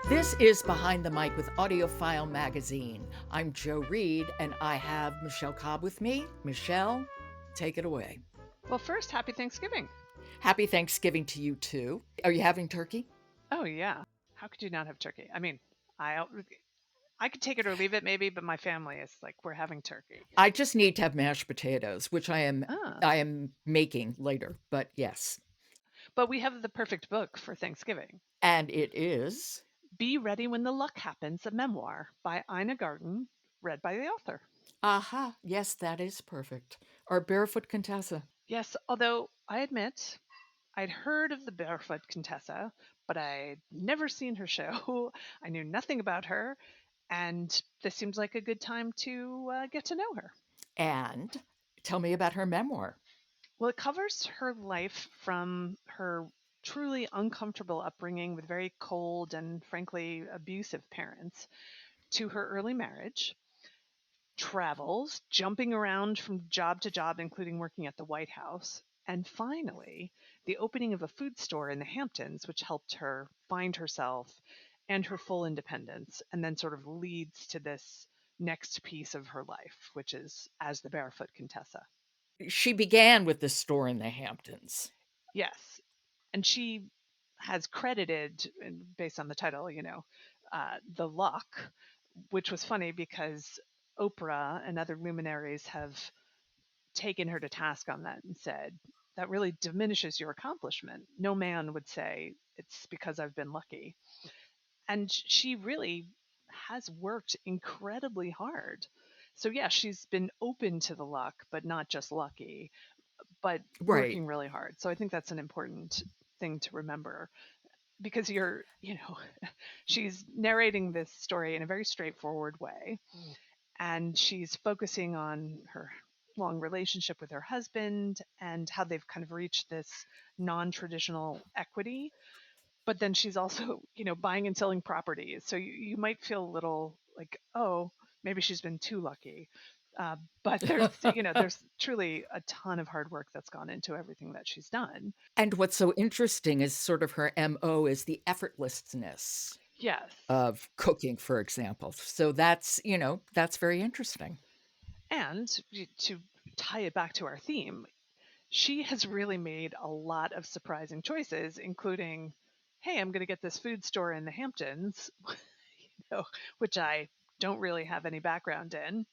This is Behind the Mic with AudioFile magazine. I'm Joe Reed, and I have Michele Cobb with me. Michele, take it away. Well, first, happy Thanksgiving. Happy Thanksgiving to you too. Are you having turkey? Oh yeah. How could you not have turkey? I mean, I I could take it or leave it maybe, but my family is like we're having turkey. I just need to have mashed potatoes, which I am Ah. I am making later, but yes. But we have the perfect book for Thanksgiving. And it is. Be Ready When the Luck Happens, a memoir by Ina Garten, read by the author. Aha, yes, that is perfect. Our Barefoot Contessa. Yes, although I admit I'd heard of the Barefoot Contessa, but I'd never seen her show. I knew nothing about her, and this seems like a good time to get to know her. And tell me about her memoir. Well, it covers her life from her truly uncomfortable upbringing with very cold and frankly abusive parents to her early marriage, travels, jumping around from job to job, including working at the White House, and finally, the opening of a food store in the Hamptons, which helped her find herself and her full independence, and then sort of leads to this next piece of her life, which is as the Barefoot Contessa. She began with the store in the Hamptons. Yes, and she has credited, based on the title, the luck, which was funny because Oprah and other luminaries have taken her to task on that and said that really diminishes your accomplishment. No man would say it's because I've been lucky. And she really has worked incredibly hard. So, yeah, she's been open to the luck, but not just lucky, but Right. working really hard. So I think that's an important thing to remember because she's narrating this story in a very straightforward way. And she's focusing on her long relationship with her husband and how they've kind of reached this non-traditional equity. But then she's also, buying and selling properties. So you might feel a little like, oh, maybe she's been too lucky. But there's truly a ton of hard work that's gone into everything that she's done. And what's so interesting is sort of her MO is the effortlessness Yes. of cooking, for example. So that's very interesting. And to tie it back to our theme, she has really made a lot of surprising choices, including, hey, I'm going to get this food store in the Hamptons, know, which I don't really have any background in.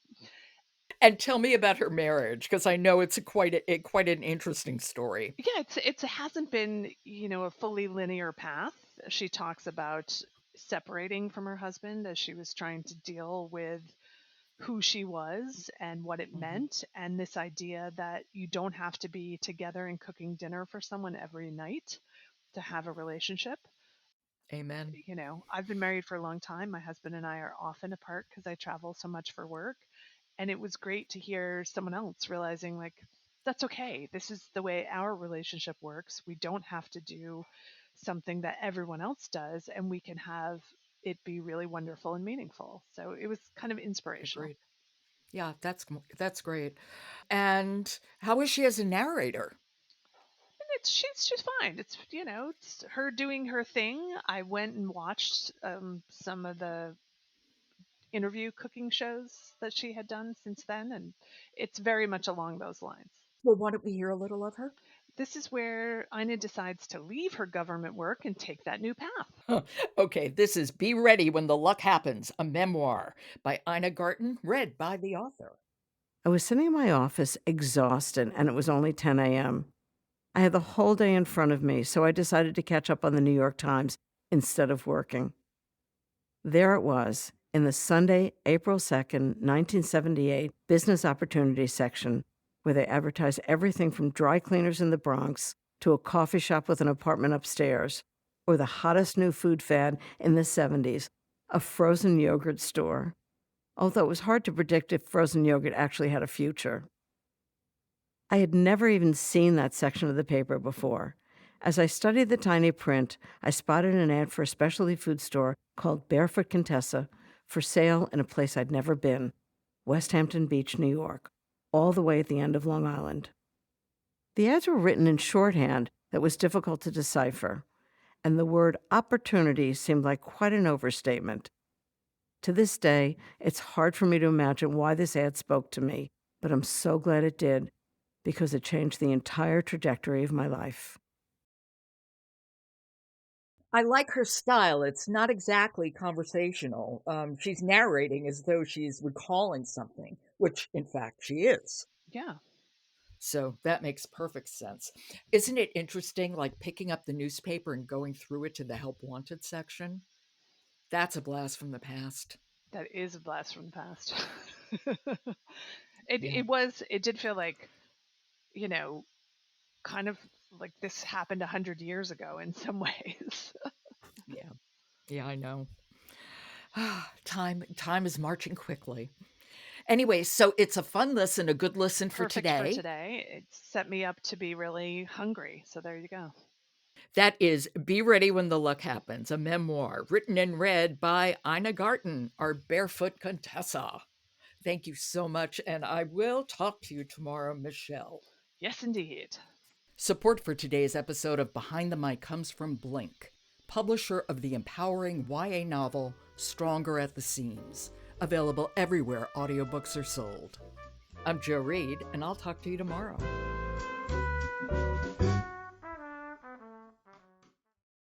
And tell me about her marriage, because I know it's quite an interesting story. Yeah, it hasn't been, a fully linear path. She talks about separating from her husband as she was trying to deal with who she was and what it Mhm. meant, and this idea that you don't have to be together and cooking dinner for someone every night to have a relationship. Amen. I've been married for a long time. My husband and I are often apart because I travel so much for work. And it was great to hear someone else realizing, like, that's okay. This is the way our relationship works. We don't have to do something that everyone else does, and we can have it be really wonderful and meaningful. So it was kind of inspirational. Agreed. Yeah, that's great. And how is she as a narrator? And she's fine. It's her doing her thing. I went and watched some of the interview cooking shows that she had done since then, and it's very much along those lines. Well, why don't we hear a little of her? This is where Ina decides to leave her government work and take that new path. Huh. Okay, this is Be Ready When the Luck Happens, a memoir by Ina Garten, read by the author. I was sitting in my office exhausted, and it was only 10 a.m. I had the whole day in front of me, so I decided to catch up on the New York Times instead of working. There it was, in the Sunday, April 2nd, 1978 Business Opportunities section, where they advertise everything from dry cleaners in the Bronx to a coffee shop with an apartment upstairs, or the hottest new food fad in the 70s, a frozen yogurt store. Although it was hard to predict if frozen yogurt actually had a future. I had never even seen that section of the paper before. As I studied the tiny print, I spotted an ad for a specialty food store called Barefoot Contessa for sale in a place I'd never been, West Hampton Beach, New York, all the way at the end of Long Island. The ads were written in shorthand that was difficult to decipher, and the word opportunity seemed like quite an overstatement. To this day, it's hard for me to imagine why this ad spoke to me, but I'm so glad it did, because it changed the entire trajectory of my life. I like her style. It's not exactly conversational. She's narrating as though she's recalling something, which in fact she is. Yeah. So that makes perfect sense. Isn't it interesting, like picking up the newspaper and going through it to the help wanted section? That's a blast from the past. That is a blast from the past. Yeah. It did feel like, you know, kind of like this happened 100 years ago in some ways. Yeah. Yeah, I know. Time is marching quickly. Anyway, so it's a fun listen, a good listen for Perfect for today. today. It set me up to be really hungry. So there you go. That is Be Ready When the Luck Happens, a memoir written and read by Ina Garten, our Barefoot Contessa. Thank you so much, and I will talk to you tomorrow, Michele. Yes, indeed. Support for today's episode of Behind the Mic comes from Blink, publisher of the empowering YA novel Stronger at the Seams, available everywhere audiobooks are sold. I'm Jo Reed, and I'll talk to you tomorrow.